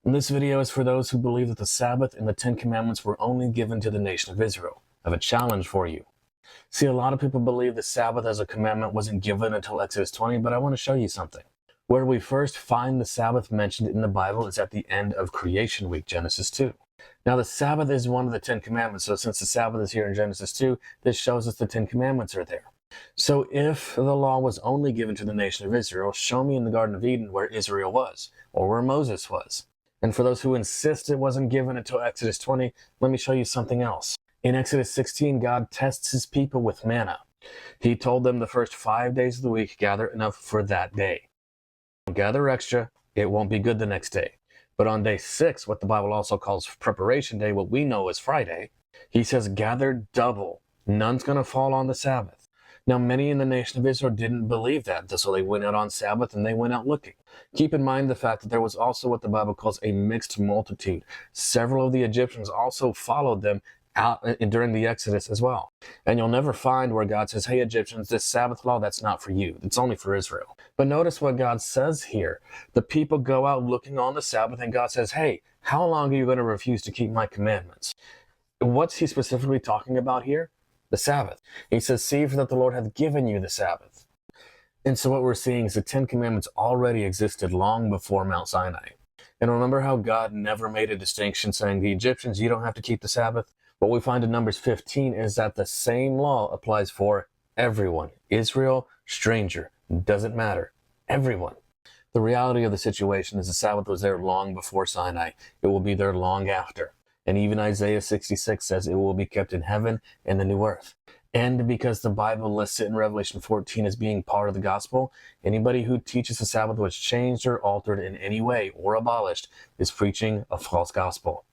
And this video is for those who believe that the Sabbath and the Ten Commandments were only given to the nation of Israel. I have a challenge for you. See, a lot of people believe the Sabbath as a commandment wasn't given until Exodus 20, but I want to show you something. Where we first find the Sabbath mentioned in the Bible is at the end of creation week, Genesis 2. Now, the Sabbath is one of the Ten Commandments, so since the Sabbath is here in Genesis 2, this shows us the Ten Commandments are there. So if the law was only given to the nation of Israel, show me in the Garden of Eden where Israel was, or where Moses was. And for those who insist it wasn't given until Exodus 20, let me show you something else. In Exodus 16, God tests his people with manna. He told them the first 5 days of the week, gather enough for that day. Don't gather extra, it won't be good the next day. But on day 6, what the Bible also calls preparation day, what we know as Friday, he says, gather double. None's going to fall on the Sabbath. Now, many in the nation of Israel didn't believe that, so they went out on Sabbath and they went out looking. Keep in mind the fact that there was also what the Bible calls a mixed multitude. Several of the Egyptians also followed them out during the Exodus as well. And you'll never find where God says, hey, Egyptians, this Sabbath law, that's not for you. It's only for Israel. But notice what God says here. The people go out looking on the Sabbath, and God says, hey, how long are you going to refuse to keep my commandments? What's he specifically talking about here? The Sabbath. He says, see for that the Lord hath given you the Sabbath. And so what we're seeing is the Ten Commandments already existed long before Mount Sinai. And remember how God never made a distinction saying, the Egyptians, you don't have to keep the Sabbath? What we find in Numbers 15 is that the same law applies for everyone. Israel, stranger, doesn't matter. Everyone. The reality of the situation is the Sabbath was there long before Sinai. It will be there long after. And even Isaiah 66 says it will be kept in heaven and the new earth. And because the Bible lists it in Revelation 14 as being part of the gospel, anybody who teaches the Sabbath was changed or altered in any way or abolished is preaching a false gospel.